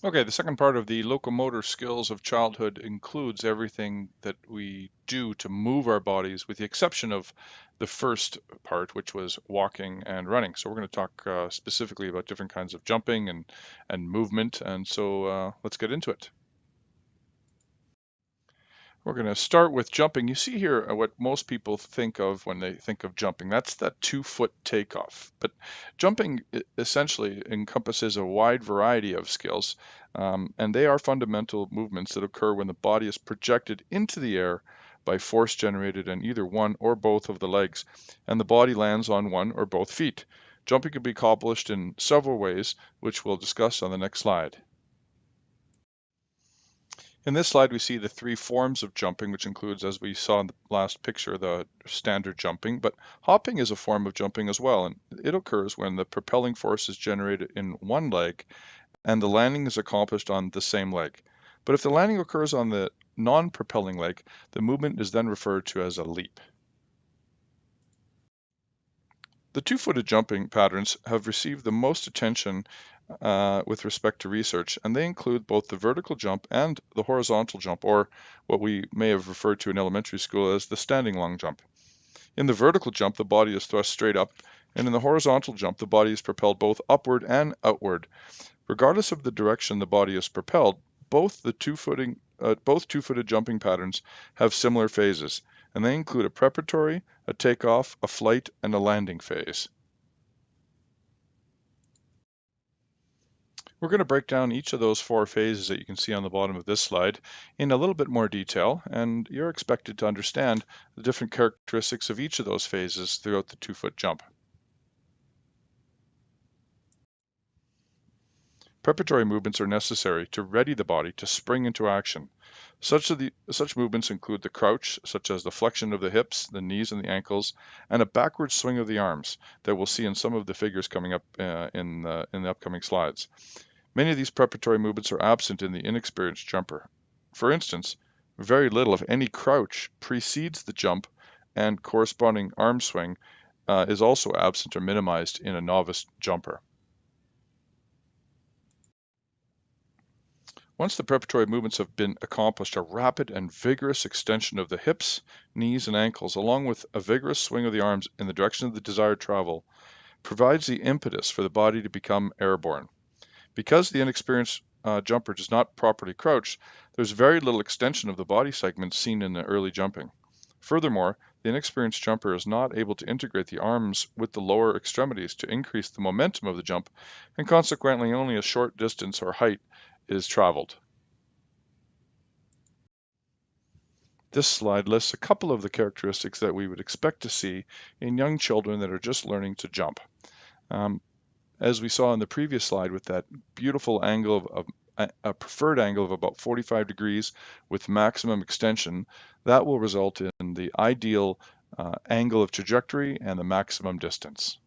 Okay, the second part of the locomotor skills of childhood includes everything that we do to move our bodies, with the exception of the first part, which was walking and running. So we're going to talk specifically about different kinds of jumping and movement. And so let's get into it. We're going to start with jumping. You see here what most people think of when they think of jumping. That's that 2-foot takeoff. But jumping essentially encompasses a wide variety of skills, and they are fundamental movements that occur when the body is projected into the air by force generated in either one or both of the legs, and the body lands on one or both feet. Jumping can be accomplished in several ways, which we'll discuss on the next slide. In this slide, we see the three forms of jumping, which includes, as we saw in the last picture, the standard jumping, but hopping is a form of jumping as well, and it occurs when the propelling force is generated in one leg and the landing is accomplished on the same leg. But if the landing occurs on the non-propelling leg, the movement is then referred to as a leap. The two-footed jumping patterns have received the most attention with respect to research, and they include both the vertical jump and the horizontal jump, or what we may have referred to in elementary school as the standing long jump. In the vertical jump, the body is thrust straight up, and in the horizontal jump, the body is propelled both upward and outward. Regardless of the direction the body is propelled, both two-footed jumping patterns have similar phases, and they include a preparatory, a takeoff, a flight, and a landing phase. We're going to break down each of those four phases that you can see on the bottom of this slide in a little bit more detail, and you're expected to understand the different characteristics of each of those phases throughout the 2-foot jump. Preparatory movements are necessary to ready the body to spring into action. Such movements include the crouch, such as the flexion of the hips, the knees and the ankles, and a backward swing of the arms that we'll see in some of the figures coming up in the upcoming slides. Many of these preparatory movements are absent in the inexperienced jumper. For instance, very little, if any, crouch precedes the jump, and corresponding arm swing is also absent or minimized in a novice jumper. Once the preparatory movements have been accomplished, a rapid and vigorous extension of the hips, knees, and ankles, along with a vigorous swing of the arms in the direction of the desired travel, provides the impetus for the body to become airborne. Because the inexperienced jumper does not properly crouch, there's very little extension of the body segments seen in the early jumping. Furthermore, the inexperienced jumper is not able to integrate the arms with the lower extremities to increase the momentum of the jump, and consequently only a short distance or height is traveled. This slide lists a couple of the characteristics that we would expect to see in young children that are just learning to jump. As we saw in the previous slide with that beautiful angle of a preferred angle of about 45 degrees with maximum extension, that will result in the ideal angle of trajectory and the maximum distance.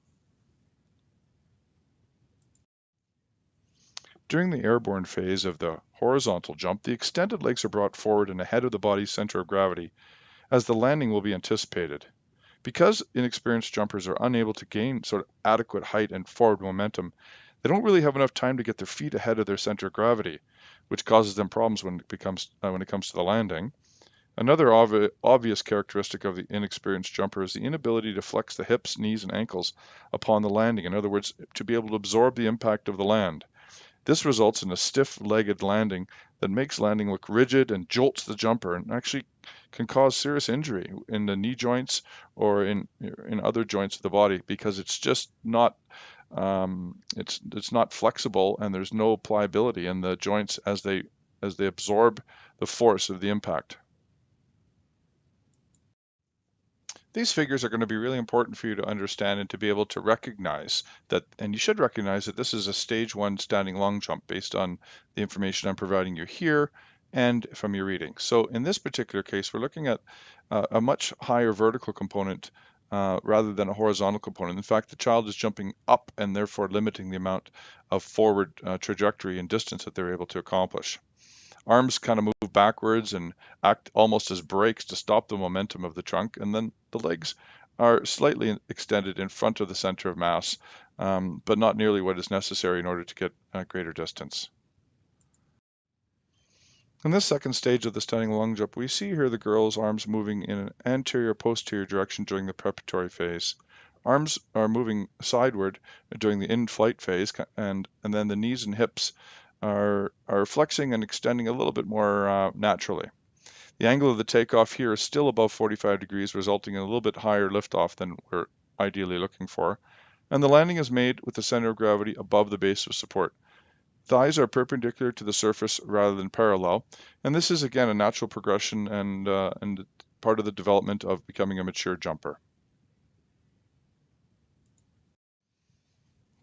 During the airborne phase of the horizontal jump, the extended legs are brought forward and ahead of the body's center of gravity, as the landing will be anticipated. Because inexperienced jumpers are unable to gain sort of adequate height and forward momentum, they don't really have enough time to get their feet ahead of their center of gravity, which causes them problems when it comes to the landing. Another obvious characteristic of the inexperienced jumper is the inability to flex the hips, knees, and ankles upon the landing. In other words, to be able to absorb the impact of the land. This results in a stiff-legged landing that makes landing look rigid and jolts the jumper, and actually can cause serious injury in the knee joints or in other joints of the body, because it's just not it's not flexible, and there's no pliability in the joints as they absorb the force of the impact. These figures are going to be really important for you to understand and to be able to recognize that, and you should recognize that this is a stage 1 standing long jump based on the information I'm providing you here and from your reading. So in this particular case, we're looking at a much higher vertical component rather than a horizontal component. In fact, the child is jumping up and therefore limiting the amount of forward trajectory and distance that they're able to accomplish. Arms kind of move backwards and act almost as brakes to stop the momentum of the trunk, and then the legs are slightly extended in front of the center of mass, but not nearly what is necessary in order to get a greater distance. In this second stage of the standing long jump, we see here the girl's arms moving in an anterior-posterior direction during the preparatory phase. Arms are moving sideward during the in-flight phase, and then the knees and hips are flexing and extending a little bit more naturally. The angle of the takeoff here is still above 45 degrees, resulting in a little bit higher liftoff than we're ideally looking for. And the landing is made with the center of gravity above the base of support. Thighs are perpendicular to the surface rather than parallel, and this is again a natural progression and part of the development of becoming a mature jumper.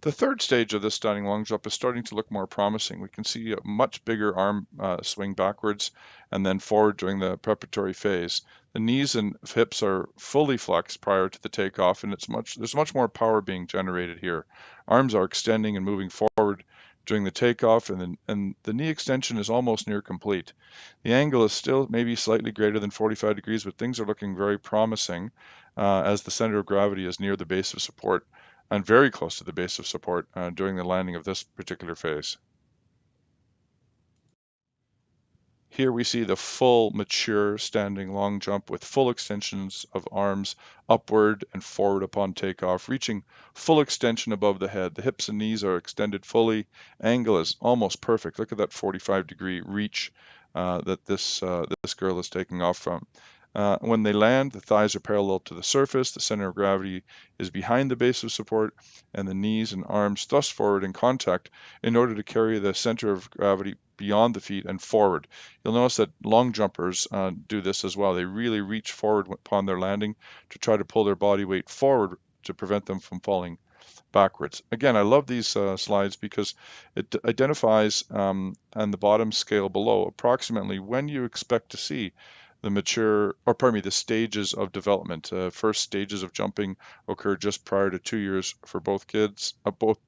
The third stage of this standing long jump is starting to look more promising. We can see a much bigger arm swing backwards and then forward during the preparatory phase. The knees and hips are fully flexed prior to the takeoff, and there's much more power being generated here. Arms are extending and moving forward during the takeoff, and the knee extension is almost near complete. The angle is still maybe slightly greater than 45 degrees, but things are looking very promising as the center of gravity is near the base of support and very close to the base of support during the landing of this particular phase. Here we see the full mature standing long jump with full extensions of arms upward and forward upon takeoff, reaching full extension above the head. The hips and knees are extended fully. Angle is almost perfect. Look at that 45-degree reach that this girl is taking off from. When they land, the thighs are parallel to the surface, the center of gravity is behind the base of support, and the knees and arms thrust forward in contact in order to carry the center of gravity beyond the feet and forward. You'll notice that long jumpers do this as well. They really reach forward upon their landing to try to pull their body weight forward to prevent them from falling backwards. Again, I love these slides because it identifies on the bottom scale below approximately when you expect to see the stages of development. First stages of jumping occur just prior to 2 years for both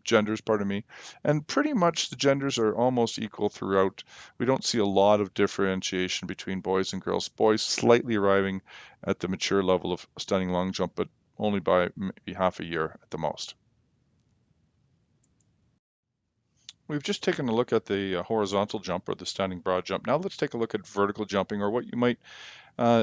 genders, pardon me. And pretty much the genders are almost equal throughout. We don't see a lot of differentiation between boys and girls. Boys slightly arriving at the mature level of standing long jump, but only by maybe half a year at the most. We've just taken a look at the horizontal jump or the standing broad jump. Now let's take a look at vertical jumping, or what you might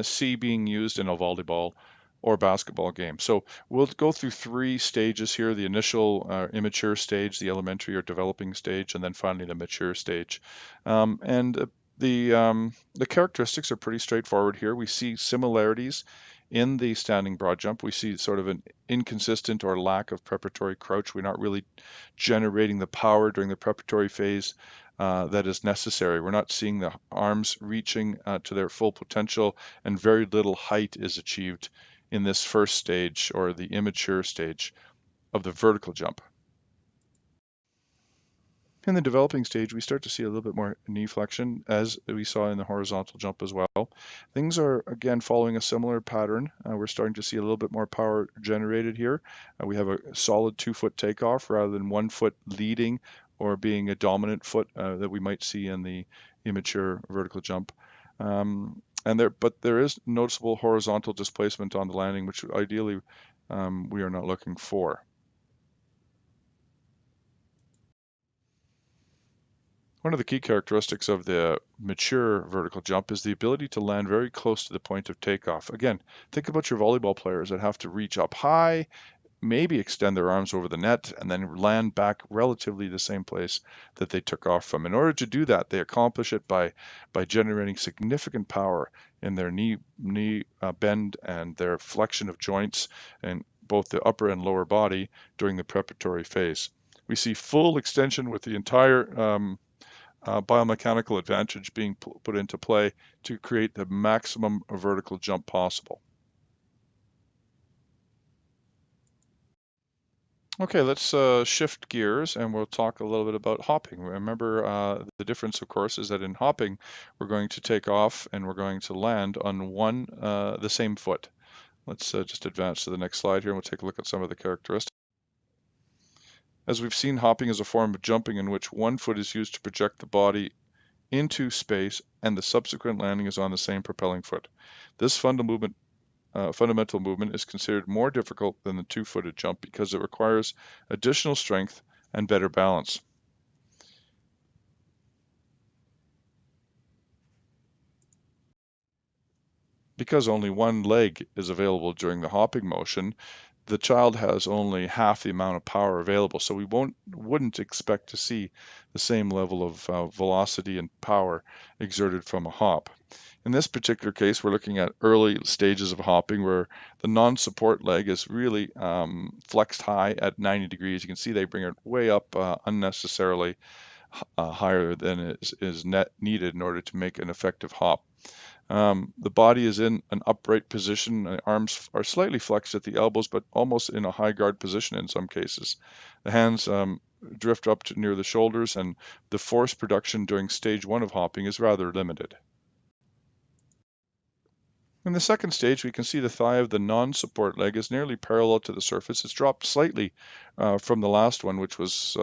see being used in a volleyball or basketball game. So we'll go through three stages here: the initial immature stage, the elementary or developing stage, and then finally the mature stage. The characteristics are pretty straightforward here. We see similarities in the standing broad jump. We see sort of an inconsistent or lack of preparatory crouch. We're not really generating the power during the preparatory phase that is necessary. We're not seeing the arms reaching to their full potential, and very little height is achieved in this first stage or the immature stage of the vertical jump. In the developing stage, we start to see a little bit more knee flexion, as we saw in the horizontal jump as well. Things are, again, following a similar pattern. We're starting to see a little bit more power generated here. We have a solid 2-foot takeoff rather than 1 foot leading or being a dominant foot that we might see in the immature vertical jump. But there is noticeable horizontal displacement on the landing, which ideally we are not looking for. One of the key characteristics of the mature vertical jump is the ability to land very close to the point of takeoff. Again, think about your volleyball players that have to reach up high, maybe extend their arms over the net, and then land back relatively the same place that they took off from. In order to do that, they accomplish it by generating significant power in their knee bend and their flexion of joints in both the upper and lower body during the preparatory phase. We see full extension with the entire biomechanical advantage being put into play to create the maximum vertical jump possible. Okay, let's shift gears and we'll talk a little bit about hopping. Remember, the difference, of course, is that in hopping, we're going to take off and we're going to land on the same foot. Let's just advance to the next slide here and we'll take a look at some of the characteristics. As we've seen, hopping is a form of jumping in which one foot is used to project the body into space and the subsequent landing is on the same propelling foot. This fundamental movement is considered more difficult than the two-footed jump because it requires additional strength and better balance. because only one leg is available during the hopping motion, the child has only half the amount of power available. So we wouldn't expect to see the same level of velocity and power exerted from a hop. In this particular case, we're looking at early stages of hopping where the non-support leg is really flexed high at 90 degrees. You can see they bring it way up unnecessarily higher than is needed in order to make an effective hop. The body is in an upright position. The arms are slightly flexed at the elbows, but almost in a high guard position in some cases. The hands drift up to near the shoulders, and the force production during stage one of hopping is rather limited. In the second stage, we can see the thigh of the non-support leg is nearly parallel to the surface. It's dropped slightly from the last one, which was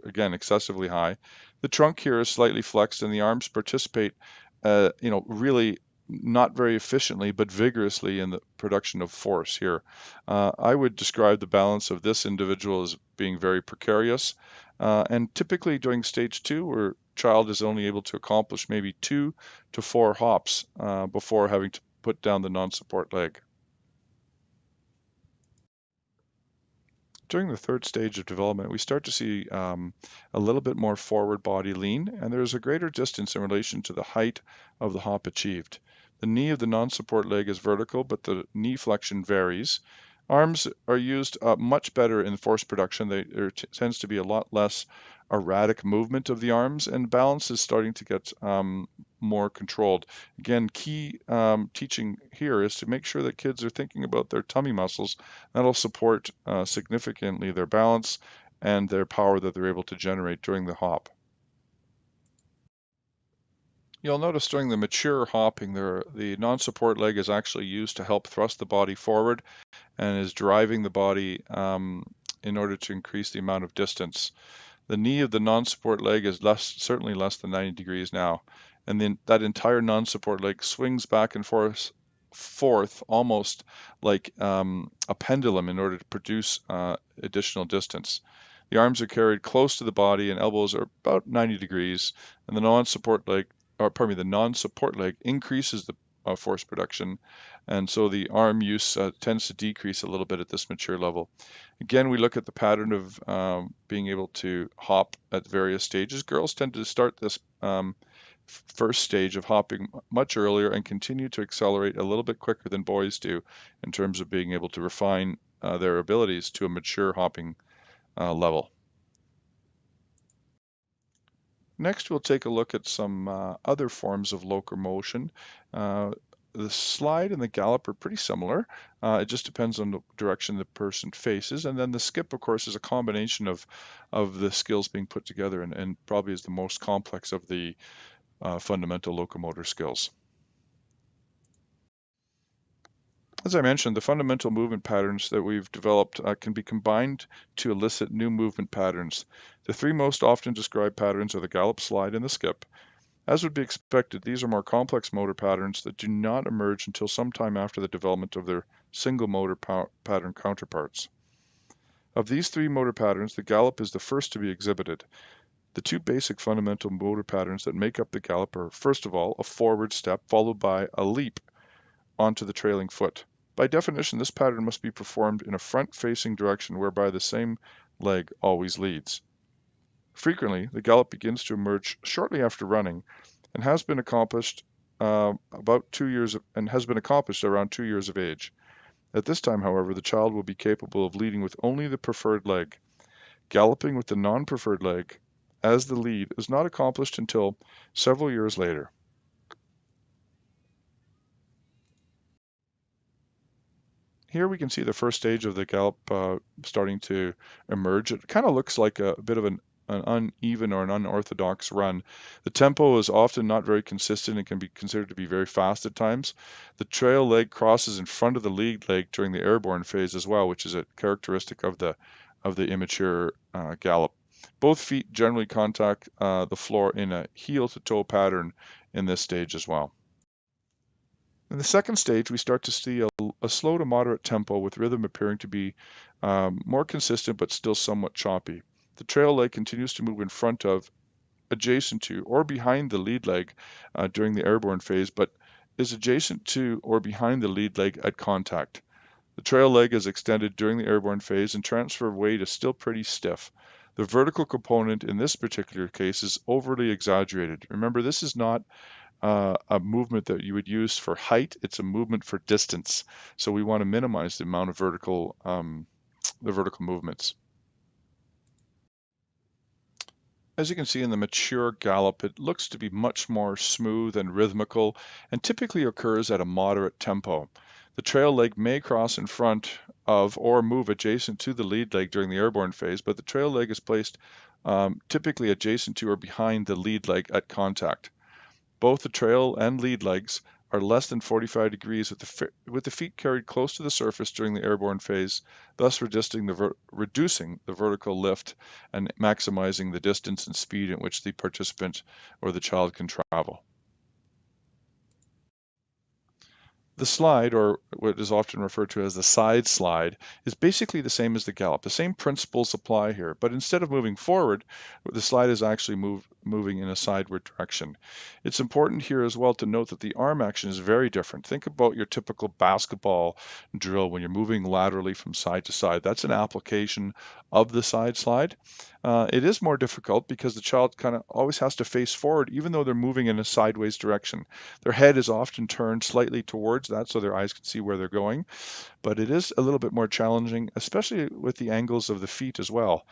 again excessively high. The trunk here is slightly flexed, and the arms participate, really not very efficiently, but vigorously in the production of force here. I would describe the balance of this individual as being very precarious. And typically during stage two, where child is only able to accomplish maybe 2 to 4 hops before having to put down the non-support leg. During the third stage of development, we start to see a little bit more forward body lean, and there's a greater distance in relation to the height of the hop achieved. The knee of the non-support leg is vertical, but the knee flexion varies. Arms are used much better in force production. There tends to be a lot less erratic movement of the arms, and balance is starting to get more controlled. Again, key teaching here is to make sure that kids are thinking about their tummy muscles. That'll support significantly their balance and their power that they're able to generate during the hop. You'll notice during the mature hopping, the non-support leg is actually used to help thrust the body forward and is driving the body in order to increase the amount of distance. The knee of the non-support leg is certainly less than 90 degrees now, and then that entire non-support leg swings back and forth almost like a pendulum in order to produce additional distance. The arms are carried close to the body and elbows are about 90 degrees, and the non-support leg increases the force production, and so the arm use tends to decrease a little bit at this mature level. Again, we look at the pattern of being able to hop at various stages. Girls tend to start this first stage of hopping much earlier and continue to accelerate a little bit quicker than boys do in terms of being able to refine their abilities to a mature hopping level. Next, we'll take a look at some other forms of locomotion. The slide and the gallop are pretty similar. It just depends on the direction the person faces. And then the skip, of course, is a combination of the skills being put together and probably is the most complex of the fundamental locomotor skills. As I mentioned, the fundamental movement patterns that we've developed can be combined to elicit new movement patterns. The three most often described patterns are the gallop, slide, and the skip. As would be expected, these are more complex motor patterns that do not emerge until sometime after the development of their single motor pattern counterparts. Of these three motor patterns, the gallop is the first to be exhibited. The two basic fundamental motor patterns that make up the gallop are, first of all, a forward step followed by a leap onto the trailing foot. By definition, this pattern must be performed in a front-facing direction whereby the same leg always leads. Frequently, the gallop begins to emerge shortly after running and has been accomplished around 2 years of age. At this time, however, the child will be capable of leading with only the preferred leg. Galloping with the non-preferred leg as the lead is not accomplished until several years later. Here we can see the first stage of the gallop starting to emerge. It kind of looks like a bit of an uneven or an unorthodox run. The tempo is often not very consistent and can be considered to be very fast at times. The trail leg crosses in front of the lead leg during the airborne phase as well, which is a characteristic of the immature gallop. Both feet generally contact the floor in a heel-to-toe pattern in this stage as well. In the second stage, we start to see a slow to moderate tempo with rhythm appearing to be more consistent but still somewhat choppy. The trail leg continues to move in front of, adjacent to, or behind the lead leg during the airborne phase, but is adjacent to or behind the lead leg at contact. The trail leg is extended during the airborne phase and transfer of weight is still pretty stiff. The vertical component in this particular case is overly exaggerated. Remember, this is not a movement that you would use for height, it's a movement for distance. So we want to minimize the amount of the vertical movements. As you can see in the mature gallop, it looks to be much more smooth and rhythmical and typically occurs at a moderate tempo. The trail leg may cross in front of or move adjacent to the lead leg during the airborne phase, but the trail leg is placed typically adjacent to or behind the lead leg at contact. Both the trail and lead legs are less than 45 degrees with the feet carried close to the surface during the airborne phase, thus reducing the vertical lift and maximizing the distance and speed at which the participant or the child can travel. The slide, or what is often referred to as the side slide, is basically the same as the gallop. The same principles apply here, but instead of moving forward, the slide is actually moving in a sideward direction. It's important here as well to note that the arm action is very different. Think about your typical basketball drill when you're moving laterally from side to side. That's an application of the side slide. It is more difficult because the child kind of always has to face forward, even though they're moving in a sideways direction. Their head is often turned slightly towards that so their eyes can see where they're going, but it is a little bit more challenging, especially with the angles of the feet as well.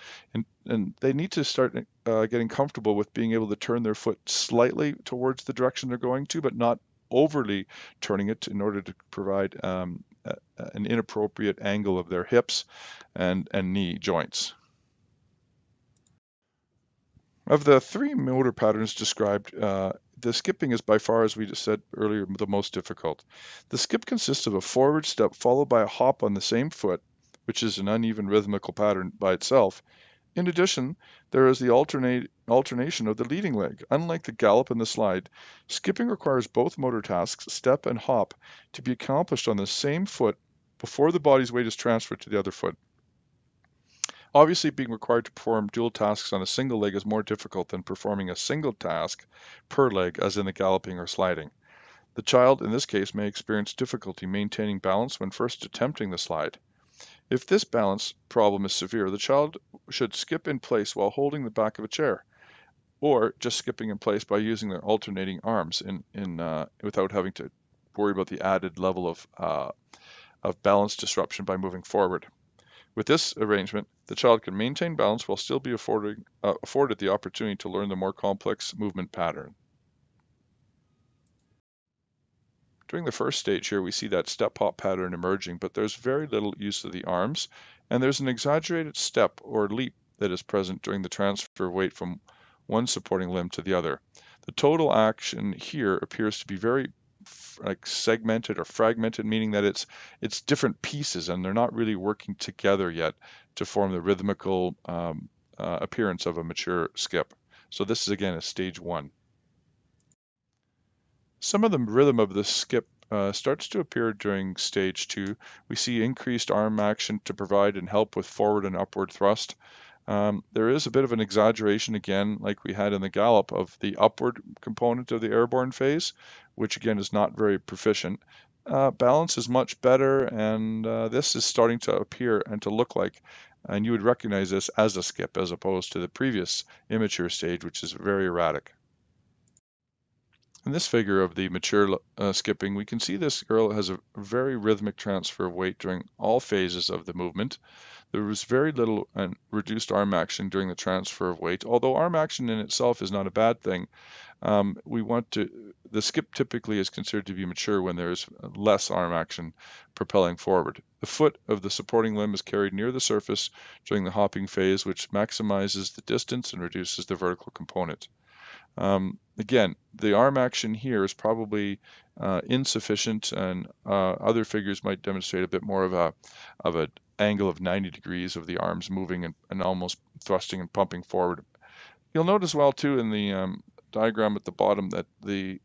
And they need to start getting comfortable with being able to turn their foot slightly towards the direction they're going to, but not overly turning it in order to provide an inappropriate angle of their hips and knee joints. Of the three motor patterns described, the skipping is by far, as we just said earlier, the most difficult. The skip consists of a forward step followed by a hop on the same foot, which is an uneven rhythmical pattern by itself. In addition, there is the alternation of the leading leg. Unlike the gallop and the slide, skipping requires both motor tasks, step and hop, to be accomplished on the same foot before the body's weight is transferred to the other foot. Obviously, being required to perform dual tasks on a single leg is more difficult than performing a single task per leg, as in the galloping or sliding. The child, in this case, may experience difficulty maintaining balance when first attempting the slide. If this balance problem is severe, the child should skip in place while holding the back of a chair, or just skipping in place by using their alternating arms without having to worry about the added level of balance disruption by moving forward. With this arrangement, the child can maintain balance while still be afforded the opportunity to learn the more complex movement pattern. During the first stage here, we see that step hop pattern emerging, but there's very little use of the arms, and there's an exaggerated step or leap that is present during the transfer of weight from one supporting limb to the other. The total action here appears to be very segmented or fragmented, meaning that it's different pieces and they're not really working together yet to form the rhythmical appearance of a mature skip. So this is again a stage one. Some of the rhythm of the skip starts to appear during stage two. We see increased arm action to provide and help with forward and upward thrust. There is a bit of an exaggeration again, like we had in the gallop, of the upward component of the airborne phase, which again is not very proficient. Balance is much better, and this is starting to appear and to look like, and you would recognize this as a skip as opposed to the previous immature stage, which is very erratic. In this figure of the mature skipping, we can see this girl has a very rhythmic transfer of weight during all phases of the movement. There was very little and reduced arm action during the transfer of weight. Although arm action in itself is not a bad thing, the skip typically is considered to be mature when there is less arm action propelling forward. The foot of the supporting limb is carried near the surface during the hopping phase, which maximizes the distance and reduces the vertical component. Again, the arm action here is probably insufficient, and other figures might demonstrate a bit more of an angle of 90 degrees of the arms moving and almost thrusting and pumping forward. You'll note as well too in the diagram at the bottom that the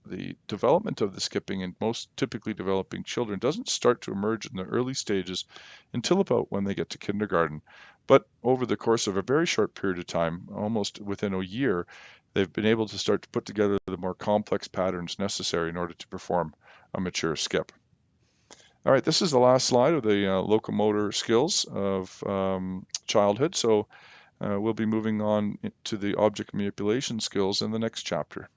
the development of the skipping in most typically developing children doesn't start to emerge in the early stages until about when they get to kindergarten. But over the course of a very short period of time, almost within a year, they've been able to start to put together the more complex patterns necessary in order to perform a mature skip. All right, this is the last slide of the locomotor skills of childhood. So we'll be moving on to the object manipulation skills in the next chapter.